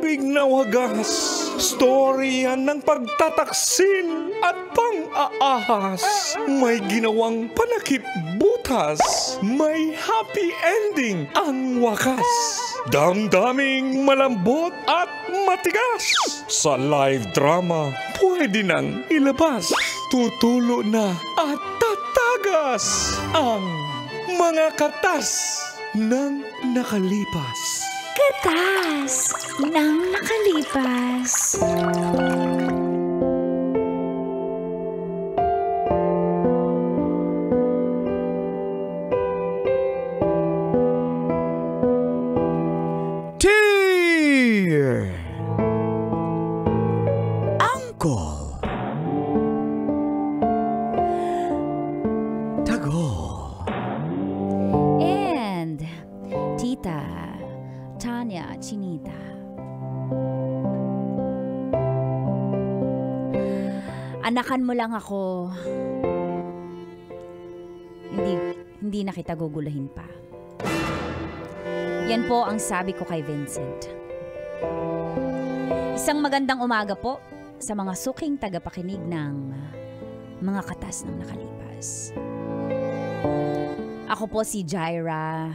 pag-ibig na wagas, storya ng pagtataksil at pang-aahas. May ginawang panakip butas, may happy ending ang wakas. Damdaming malambot at matigas. Sa live drama, pwede nang ilabas. Tutulo na at tatagas ang mga katas ng nakalipas. Katas ng nakalipas. Dear Uncle Tago And Tita Tanya Chinita. Anakan mo lang ako. Hindi na kita gugulahin pa. Yan po ang sabi ko kay Vincent. Isang magandang umaga po sa mga suking tagapakinig ng mga katas ng nakalipas. Ako po si Jaira,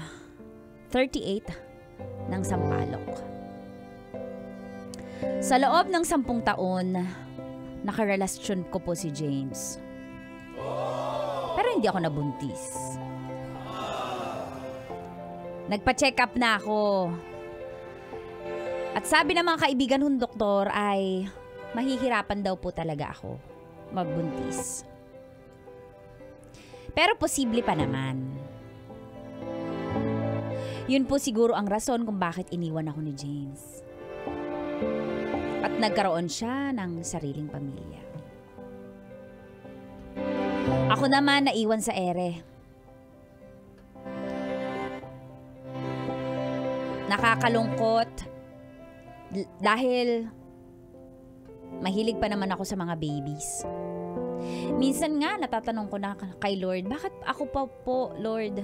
38, ng Sampaloc. Sa loob ng 10 taon, nakarelasyon ko po si James. Pero hindi ako nabuntis. Nagpa-check up na ako. At sabi ng mga kaibigan kong doktor ay mahihirapan daw po talaga ako magbuntis. Pero posible pa naman. Yun po siguro ang rason kung bakit iniwan ako ni James. At nagkaroon siya ng sariling pamilya. Ako naman naiwan sa ere. Nakakalungkot dahil mahilig pa naman ako sa mga babies. Minsan nga natatanong ko na kay Lord, bakit ako pa po, Lord?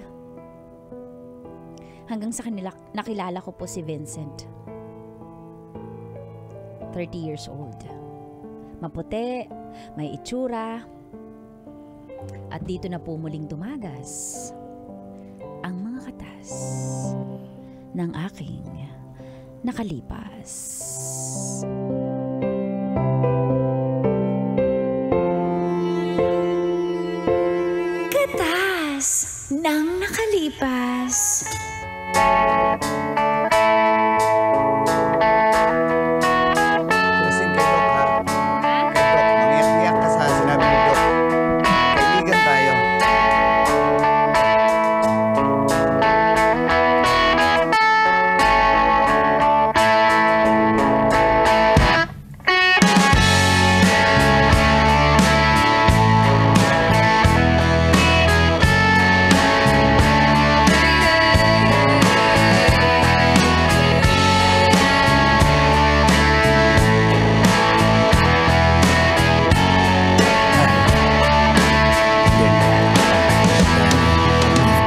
Hanggang sa kanila nakilala ko po si Vincent. 30 years old. Maputi, may itsura. At dito na po muling tumagas ang mga katas ng aking nakalipas. Katas ng nakalipas. Lasing kay Doc, ha? Kay Doc, mangiyak-iyak ka sa sinabi ni Doc. Kaibigan tayo.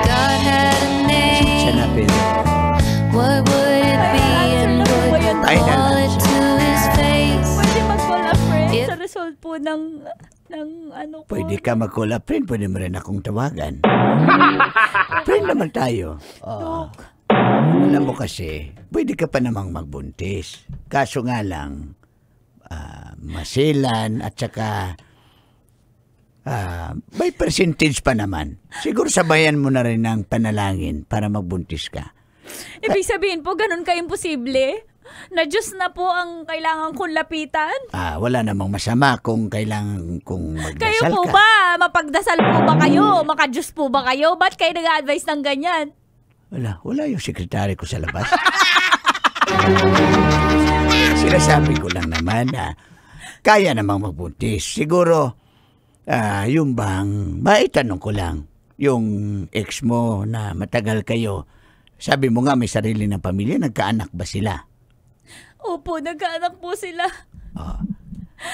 God had a name. Siya na, Pedro. What would it be and would you Ay, call it to his face? Pwede mag-call a friend Yep. sa result po ng ano ko. Pwede ka mag-call up, friend. Pwede mo rin akong tawagan. Friend naman tayo. Alam mo kasi, pwede ka pa namang magbuntis. Kaso nga lang, masilan at saka may percentage pa naman. Siguro sabayan mo na rin ng panalangin para magbuntis ka. Ibig sabihin po, ganun ka-imposible? Na Diyos na po ang kailangan kong lapitan? Wala namang masama kung kailangan kung magdasal Kayo po ka. ba? Mapagdasal po ba kayo? Maka-Diyos po ba kayo? Ba't kayo nag-a-advise ng ganyan? Wala yung sekretary ko sa labas. Sinasabi ko lang naman na kaya namang magbuntis. Siguro, yung bang, maitanong ko lang, yung ex mo na matagal kayo, sabi mo nga may sarili ng pamilya, nagkaanak ba sila? Opo, nagkaanak po sila.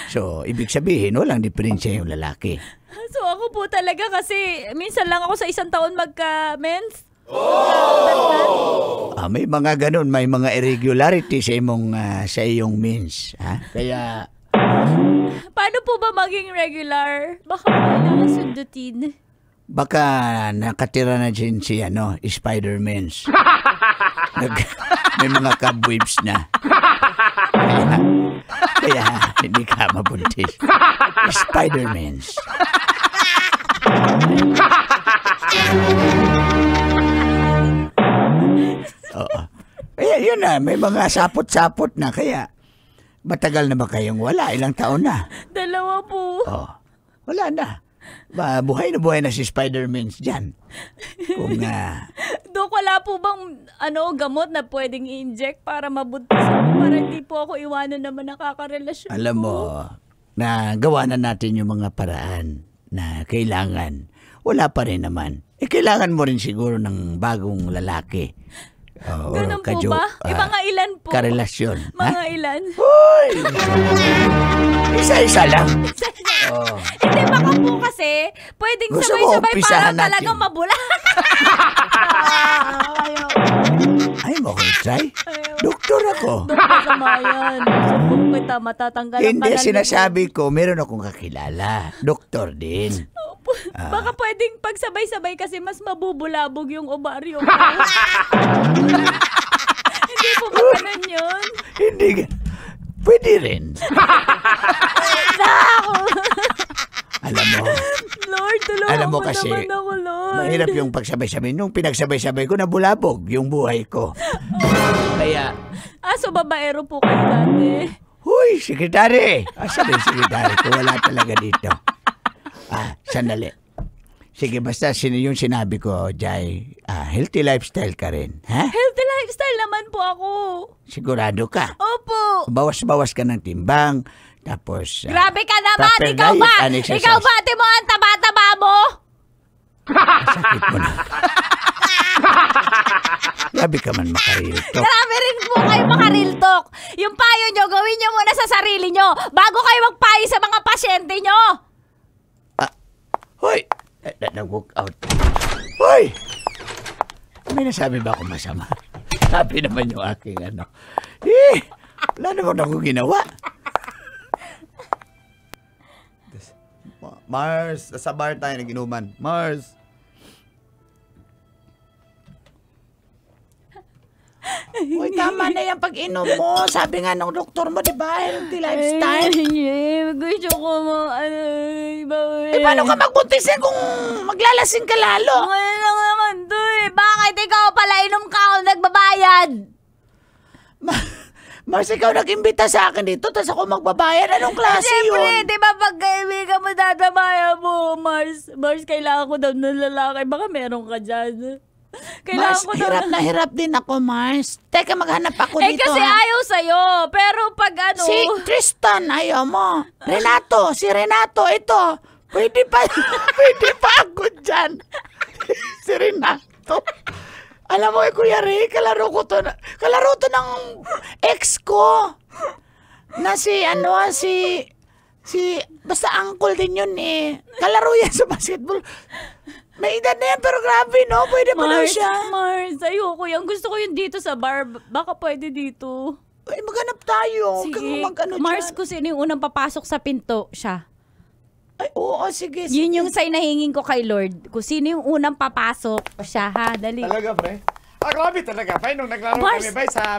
So, ibig sabihin, walang diferensya yung lalaki. So ako po talaga kasi minsan lang ako sa isang taon magka-mens. May mga ganun, may mga irregularity sa iyong means. Ha? Kaya, Paano po ba maging regular? Baka kailangan sundutin. baka nakatira na dyan si Spider-Mans. May mga cobwebs na. Kaya hindi ka mabuntis. Spider-Mans. Oo. Kaya yun na, may mga sapot-sapot na. Kaya matagal na ba kayong wala? Ilang taon na? 2 po. Oh, wala na. Buhay na si Spider-Mans dyan. Kung Dok, wala po bang gamot na pwedeng i-inject para mabuntis ako? Para hindi po ako iwanan naman nakakarelasyon alam mo, na gawa na natin yung mga paraan na kailangan. Wala pa rin naman. Kailangan mo rin siguro ng bagong lalaki. Ganun po ba? Mga ilan po? Karelasyon. Mga ilan? Hoy! Isa-isa lang. Hindi, baka po kasi pwedeng Gusto mo sabay-sabay umpisahan para talagang natin? mabula. Ay, mo ko try. Doktor ako. Masama yan. Sumbong kita, matatanggalan ka Hindi, ng sinasabi ko, meron akong kakilala. Doktor din. Baka pwedeng pagsabay-sabay kasi mas mabubulabog yung ovaryo ko. Hindi po ba ganun yun? Hindi. Pwede rin. Alam mo, Lord, tulungan Alam mo mo kasi, naman ako, Lord. mahirap yung pagsabay-sabay. Nung pinagsabay-sabay ko, nabulabog yung buhay ko. Kaya, So babaero po kayo dati. huy, sekretary! Asan yung sekretary ko? Wala talaga dito. Sandali. Sige, basta yung sinabi ko, Jai, healthy lifestyle ka rin. Ha? Healthy lifestyle naman po ako. Sigurado ka? Opo. Bawas-bawas ka ng timbang, tapos... Grabe ka naman! proper Ikaw diet ba? and exercise. Ikaw ba? Ate mo ang taba-taba mo? Sakit mo na. Grabe ka man makariltok. Grabe rin po kayo maka-real talk. Yung payo nyo, gawin nyo muna sa sarili nyo bago kayo magpayo sa mga pasyente nyo. Hoy! Nag-walk out. Hoy! May nasabi ba ako masama? Sabi naman yung aking wala naman ako ginawa. Mars, sa bar tayo nag-inuman. Mars. Hoy, tama na yung pag-inom mo. Sabi nga ng doktor mo, di ba? Healthy lifestyle. Gusto ko mo, Paano ka magbuntisin kung maglalasing ka lalo? Ngayon lang naman to Bakit ikaw pala inom ka ako nagbabayad? Mars, ikaw nag-imbita sa akin dito, tapos ako magbabayad. Anong klase Siyempre, yun? di ba pag kaibigan mo dadamaya mo, Mars, kailangan ko daw ng lalaki. Baka meron ka dyan. Kailangan Mars, ko daw hirap na hirap din ako, Mars. Teka, maghanap ako dito. kasi ha? ayaw sa'yo. Pero pag Si Tristan, ayaw mo. Renato, si Renato, ito. Pwede pa ako dyan. Si Renato. Alam mo, Kuya Ray, kalaro to ng ex ko. Na basta uncle din yun Kalaro yan sa basketball. May edad na yan, pero grabe, no? Pwede pa daw siya. Mars, ayoko yan. Gusto ko yun dito sa bar. Baka pwede dito. Ay, maghanap tayo. Sige. Mag-ano Mars, dyan. kung sino yung unang papasok sa pinto, siya. Ay, oo, sige. Yun yung sign na hingin ko kay Lord. Kung sino yung unang papasok, siya ha. Dali. Talaga, pre? Grabe talaga, pre. Nung naglaro Mars! kami, bay, sa...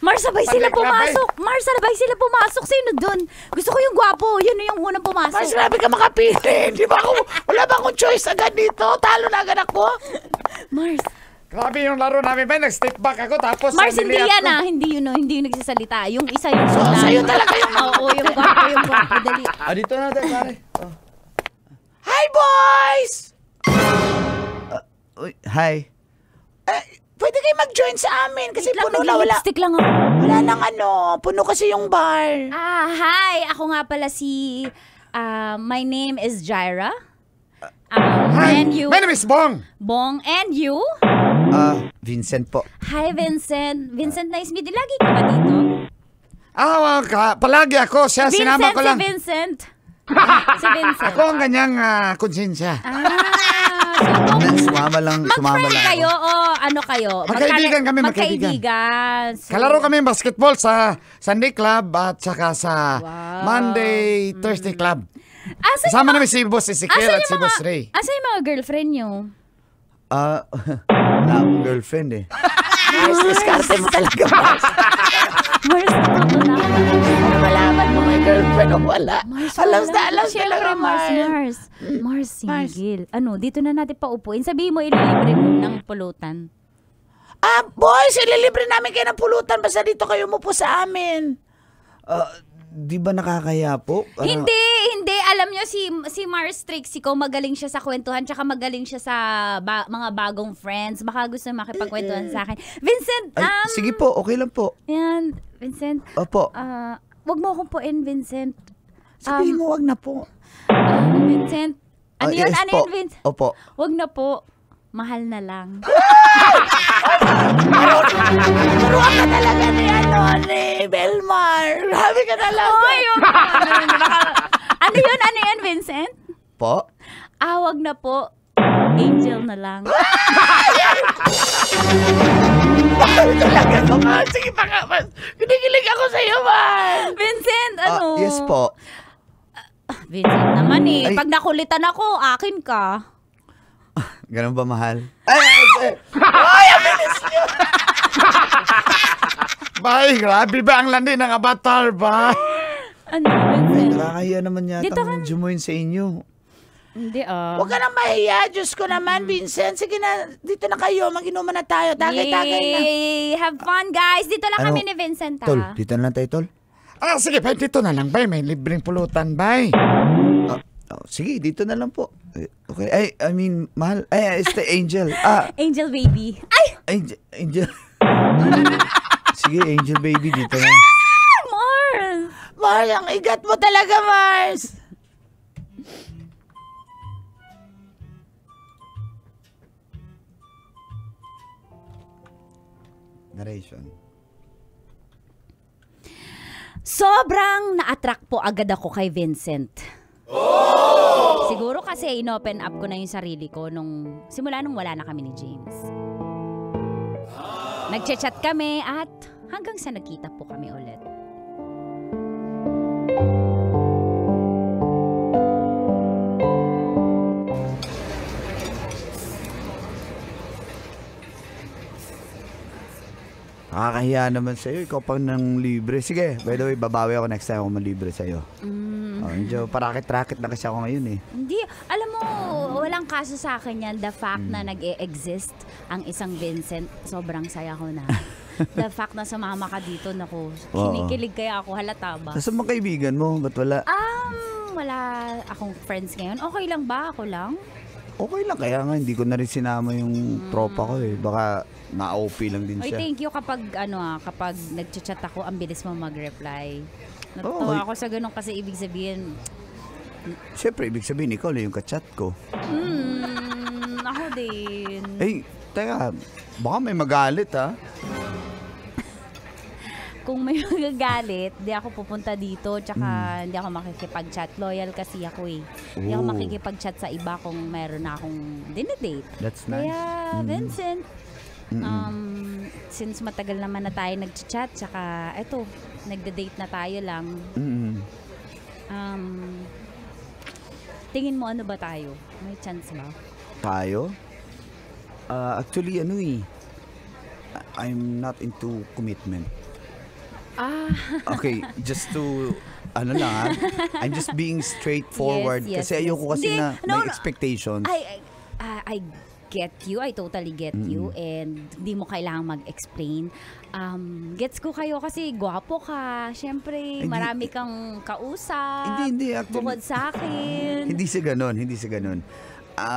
Mars, sabay sila Public club, pumasok. Mars, sabay sila pumasok. Sino dun? Gusto ko yung gwapo. Yun yung unang pumasok. Mas grabe ka makapili. Di ba ako, wala ba akong choice agad dito? Talo na agad ako. Mars. Grabe yung laro namin, bay. Nag-step back ako, tapos... Mars, hindi niliyap yan ko. Hindi yun hindi yung nagsasalita. Yung isa yung So, sulat. sa'yo talaga yung... Oo, yung gwapo. Dali. Dito natin, pare. Hi, boys! Hi. Pwede kayo mag-join sa amin kasi Lang, puno na wala. nag-lipstick lang ako. Wala nang puno kasi yung bar. Hi. Ako nga pala si... my name is Jaira. Hi. And you? My name is Bong. Bong. And you? Vincent po. Hi, Vincent. Vincent, nice meet you. Lagi ka ba dito? Palagi ako. Siya, sinama ko lang. Si Vincent. Si Vincent. Ako ang kanyang konsensya. Sumama lang Mag-friend kayo ako. o ano kayo? Magkaibigan kami, magkaibigan. So, Kalaro kami basketball sa Sunday Club at saka sa Wow. Monday, Thursday Club. Asa yung Kasama mga- namin si Boss Ezekiel asa at yung si Boss mga- Ray. Asa yung mga girlfriend nyo? Wala akong girlfriend eh. Diskarte mo talaga, Mars. Mars, totoo na. Malaman mo may girlfriend o wala. Mars, Alam wala. na, alam Siyempre, talaga, Mars. Mars, single. Ano, dito na natin paupuin. Sabihin mo, ililibre mo ng pulutan. Boys, ililibre namin kayo ng pulutan. Basta dito kayo umupo sa amin. Di ba nakakaya po? Hindi. Alam nyo, si Mars Trixie magaling siya sa kwentuhan, tsaka magaling siya sa mga bagong friends. Baka gusto makipagkwentuhan sa akin. Vincent, Sige po, okay lang po. Yan, Vincent. Opo. Wag mo akong puin, Vincent. Sabihin mo, wag na po. Vincent. Ano yun? Yes Ano po. yun, Vincent? Opo. Wag na po. Mahal na lang. Turuan ka talaga ni Belmar. Grabe ka talaga. Ano yun, Vincent? Po? Wag na po. Angel na lang. Talaga ko, Mars. Sige pa nga, Mars. Kinikilig ako sa'yo, Mars. Vincent, ano? Yes po. Vincent naman eh. Ay. Pag nakulitan ako, akin ka. Ganun ba, mahal? Ay, abilis niyo. Bay, grabe ba ang landi ng avatar ba? Ano, Vincent? Nakakahiya naman yata Dito ka- ang jumuin sa inyo. Hindi Huwag ka nang mahiya. Diyos ko naman, Vincent. Sige na, dito na kayo. Mag-inuman na tayo. Tagay-tagay na. Yay! Have fun, guys. Dito lang Ano? kami ni Vincent, Tol, ha? dito na lang tayo, Tol. Sige, bay, dito na lang, bay. May libreng pulutan, bay. Sige, dito na lang po. Okay. I mean, mahal. It's the Angel. Angel baby. Ay! Angel. Sige, Angel baby, dito na. Mars! Mars, ang igat mo talaga, Mars. Narration. Sobrang na-attract po agad ako kay Vincent. Siguro kasi inopen up ko na yung sarili ko simula nung wala na kami ni James. Nagchat-chat kami at hanggang sa nagkita po kami ulit. Nakakahiya naman sa'yo. Ikaw pang nang libre. Sige, by the way, babawi ako next time ako malibre sa'yo. Medyo parakit-rakit na kasi ako ngayon eh. Hindi, alam mo, walang kaso sa akin yan. The fact na nag-e-exist ang isang Vincent, sobrang saya ko na. The fact na sumama ka dito, naku, kinikilig kaya ako, halata ba? Nasa mga kaibigan mo? Ba't wala? Wala akong friends ngayon. Okay lang ba? Ako lang? Okay lang, kaya nga hindi ko na rin sinama yung tropa ko eh. Baka na-OP lang din Oy, siya. thank you kapag kapag nagchat-chat ako, ang bilis mo mag-reply. Oo, Natuwa ako sa ganun kasi ibig sabihin, Siyempre, ibig sabihin, ikaw lang yung kachat ko. ako din. Eh, teka, baka may magalit ha? Kung may magagalit, di ako pupunta dito, tsaka hindi ako makikipag-chat. Loyal kasi ako eh. Hindi ako Oh. makikipag-chat sa iba kung meron na akong dinedate. That's nice. Kaya, Vincent, since matagal naman na tayo nag-chat, tsaka eto, nagde-date na tayo lang. Tingin mo ano ba tayo? May chance ba? Tayo? Actually, I'm not into commitment. Okay, just to, I'm just being straightforward. Yes, kasi ayoko kasi Hindi, na no, may expectations. I get you. I totally get you. And di mo kailangang mag-explain. Gets ko kayo kasi gwapo ka. Siyempre, Hindi. marami kang kausap. Hindi, actually. Bukod sa akin. Hindi sa ganun.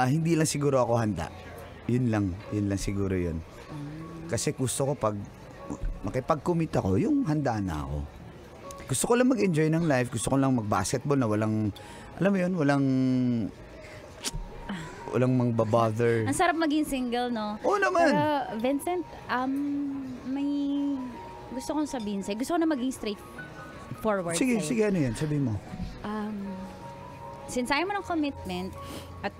Hindi lang siguro ako handa. Yun lang siguro yun. Kasi gusto ko pag makipag-commit ako, yung handa na ako. Gusto ko lang mag-enjoy ng life. Gusto ko lang mag-basketball na walang, alam mo yun, walang mang-bother. Ang sarap maging single, no? Oo naman. Pero, Vincent, may gusto kong sabihin sa'yo. Gusto ko na maging straightforward Sige, sa'yo. ano yan? Sabihin mo. Since ayaw mo ng commitment at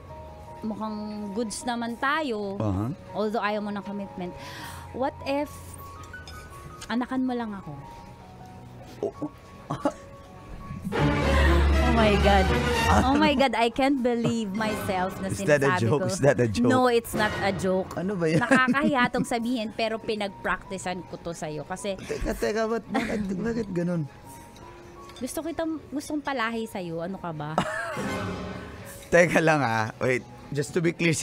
mukhang goods naman tayo. Uh-huh. Although ayaw mo ng commitment. What if anakan mo lang ako? Oh my God. Oh my God, I can't believe myself na Is that a sinasabi joke? ko. Is that a joke? No, it's not a joke. Ano ba yan? Nakakahiya tong sabihin pero pinag-practicean ko to sa'yo. Kasi Teka, bakit ganun? gustong palahi sa'yo. Ano ka ba? Teka lang wait. Just to be clear,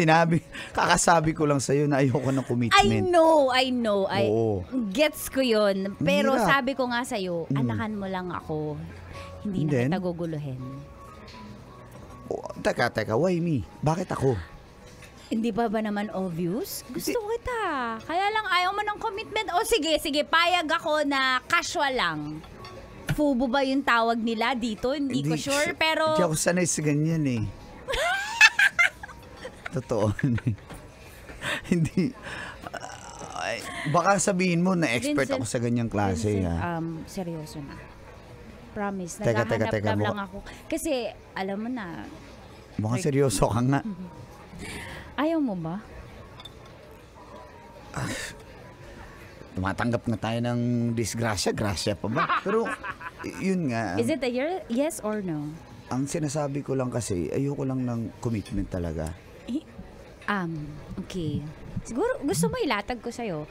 kakasabi ko lang sa'yo na ayoko ng commitment. I know. Oo. Gets ko yun. Pero Hirap. sabi ko nga sa'yo, anakan mo lang ako. Hindi na Then? kita guguluhin. Teka, why me? Bakit ako? Hindi ba naman obvious? Gusto kita. Kaya lang ayaw mo ng commitment. O sige, payag ako na casual lang. Fubo ba yung tawag nila dito? Hindi ko sure, pero... Hindi ako sanay sa ganyan eh. Totoo. Hindi. Baka sabihin mo na expert Vincent, ako sa ganyang klase. Vincent, seryoso na. Promise, Teka, naghahanap lang ako. Kasi, alam mo na, Mukhang seryoso ka nga. ayaw mo ba? Tumatanggap na tayo ng disgrasya. Grasya pa ba? Pero, yun nga. Is it a yes or no? Ang sinasabi ko lang kasi, ayoko lang ng commitment talaga. Okay. Siguro, gusto mo ilatag ko sa'yo.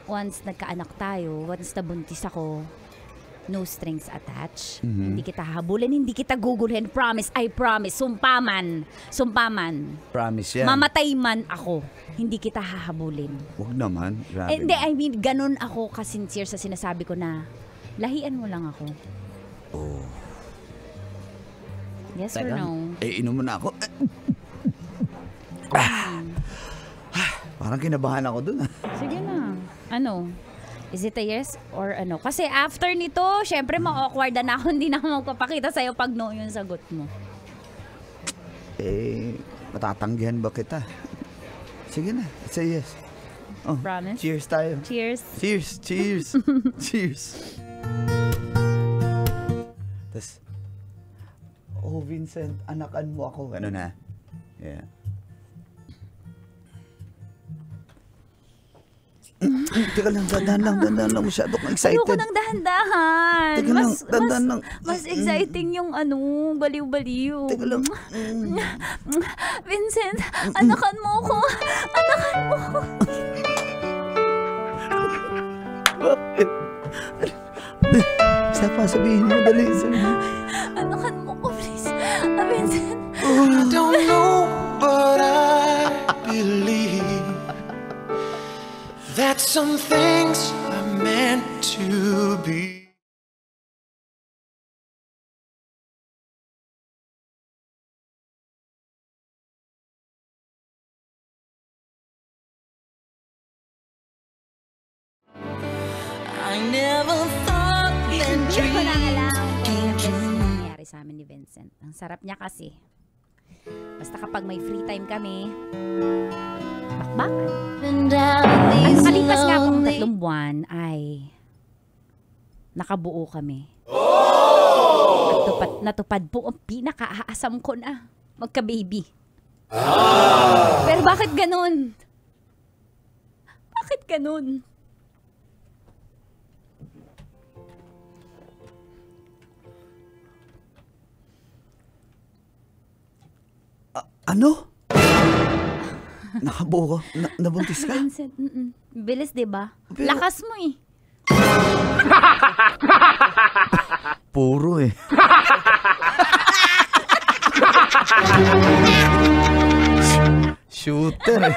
Once nagkaanak tayo, once nabuntis ako, no strings attached. Hindi kita hahabulin, hindi kita gugulhin. Promise, I promise. Sumpaman. Promise yan. Mamatay man ako, hindi kita hahabulin. Huwag naman. Grabe. Hindi, I mean, ganun ako ka-sincere sa sinasabi ko na, lahian mo lang ako. Oh. Yes or no? Inom mo na ako. Parang kinabahan ako dun. Sige na. Ano? Is it a yes or ano? Kasi after nito, syempre ma-awkward na ako. Hindi na ako magpapakita sa'yo pag no yung sagot mo. Matatanggihan ba kita? Sige na. Say yes. Oh, Promise? cheers tayo. Cheers. Cheers. Cheers. Tas, Vincent, anakan mo ako. Ano na? Yeah. Teka lang, dandan lang. Masyado kang excited. Ayoko ng dahan-dahan. Teka lang, dandan lang. Mas exciting yung baliw-baliw. Teka lang. Vincent, anakan mo ko. Bakit? Sabihin mo, dali. Anakan mo ko, please. Vincent. I don't know, but I believe that some things are meant to be. I never thought that Hindi ko na alam dreams kung nangyari sa amin ni Vincent. Ang sarap niya kasi. Basta kapag may free time kami, bakbakan. and down At these nakalipas nga pong lonely 3 buwan ay nakabuo kami. Natupad po ang pinaka-aasam ko na magka-baby. Pero bakit ganun? Bakit ganun? Ano? Nakabuo ko? Nabuntis ka? Vincent, bilis, diba? Lakas mo eh. Puro eh. Shooter eh.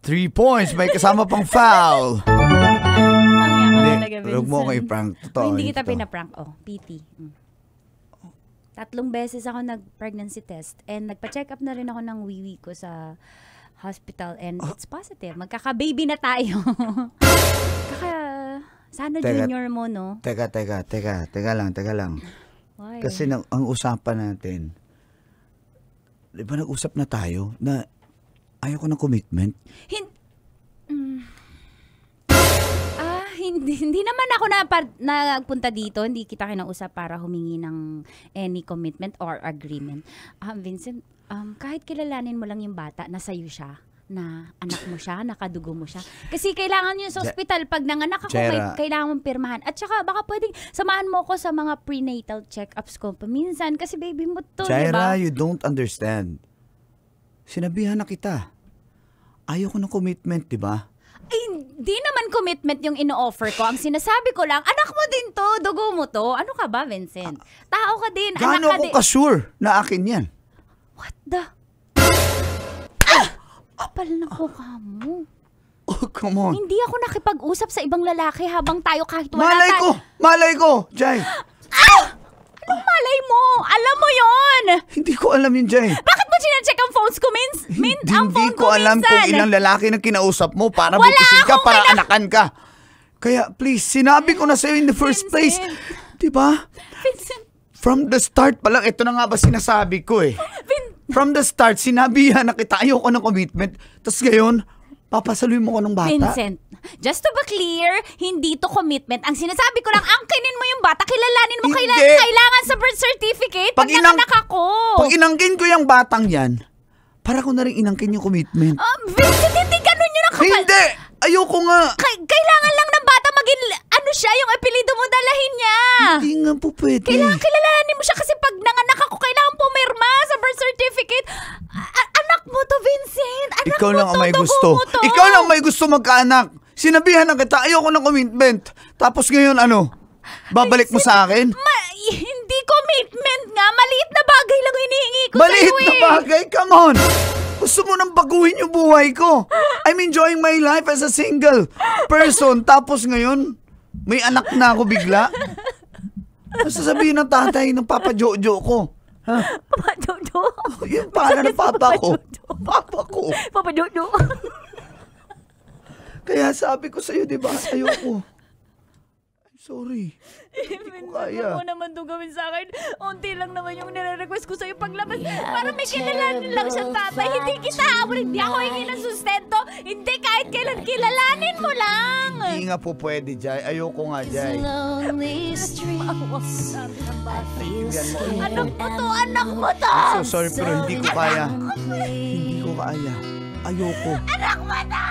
3 points, may kasama pang foul. Ang Hindi, talaga, huwag mo Vincent. akong i-prank. Totoo. Oh, hindi kita totoo. pinaprank. Oh, PT. 3 beses ako nag-pregnancy test and nagpa-check up na rin ako ng wiwi ko sa hospital and it's positive. Magkaka-baby na tayo. Sana Teka. junior mo, no? Teka lang. Why? Kasi ang usapan natin, di ba nag-usap na tayo na ayaw ko ng commitment? hindi naman ako nagpunta dito. Hindi kita kinausap para humingi ng any commitment or agreement. Vincent, kahit kilalanin mo lang yung bata na sa'yo siya, na anak mo siya, nakadugo mo siya. Kasi kailangan yun sa ospital. Pag nanganak ako, kailangan mong pirmahan. At saka baka pwedeng samahan mo ko sa mga prenatal check-ups ko. Minsan, kasi baby mo to, Jaira, diba? you don't understand. Sinabihan na kita. Ayoko ng commitment, di ba? Ay, di naman commitment yung ino-offer ko. Ang sinasabi ko lang, anak mo din to, dugo mo to. Ano ka ba, Vincent? Tao ka din, anak Gaano ka ako din. ka-sure na akin yan? What the? Kapal na mukha mo. Oh, come on. Hindi ako nakipag-usap sa ibang lalaki habang tayo kahit wala Malay ko, Jai. Anong malay mo? Alam mo yon. Hindi ko alam yun, Jai. Bakit mo sinecheck ang phones ko, ang Hindi phone ko alam minsan? kung ilang lalaki na kinausap mo para Wala butisin ka, akong para anakan ka. Kaya please, sinabi ko na sa'yo in the first place. Di ba? Vincent. From the start pa lang, ito na nga ba sinasabi ko eh. From the start, sinabihan na kita, ayoko ng commitment. Tapos ngayon, papasaluin mo ko ng bata. Vincent, just to be clear, hindi to commitment. Ang sinasabi ko lang, angkinin mo yung bata, kilalanin mo, Hindi. kailangan sa birth certificate pag nanganak ako. Pag inangkin ko yung batang yan, para ko na rin inangkin yung commitment. Vincent, hindi ganun yun ang kapal. Hindi! Ayoko nga! Kailangan lang ng bata maging, ano siya, yung apelido mo dalahin niya. Hindi nga po pwede. Kailangan kilalanin mo siya kasi pag nanganak ako, kailangan pumirma sa birth certificate. Anak mo to, Vincent. Anak Ikaw mo lang to, ang may dugo gusto. mo to. Ikaw lang may gusto magkaanak. Sinabihan na kita, ayoko ng commitment. Tapos ngayon ano? Babalik mo sa akin? Hindi commitment nga. Maliit na bagay lang hinihingi ko Maliit sa'yo na bagay? Come on! Gusto mo nang baguhin yung buhay ko. I'm enjoying my life as a single person. Tapos ngayon, may anak na ako bigla. Ano sasabihin ng tatay ng Papa Jojo ko? Ha? Papa Jojo. Yung para ng papa ko. Papa ko. Papa Jojo. Kaya sabi ko sa'yo, di ba? Ayoko. I'm sorry. Hindi ko kaya. Ano mo naman ito gawin sa akin? Unti lang naman yung nire-request ko sa'yo paglabas. Para may kilalanin lang siya, tatay. Hindi kita habol. Hindi ako hingi ng sustento. Hindi, kahit kailan kilalanin mo lang. Hindi nga po pwede, Jai. Ayoko nga, Jai. Lonely streets. Yan mo. Anak mo to. So sorry, pero hindi ko kaya. Hindi ko kaya. Ayoko. Anak mo to.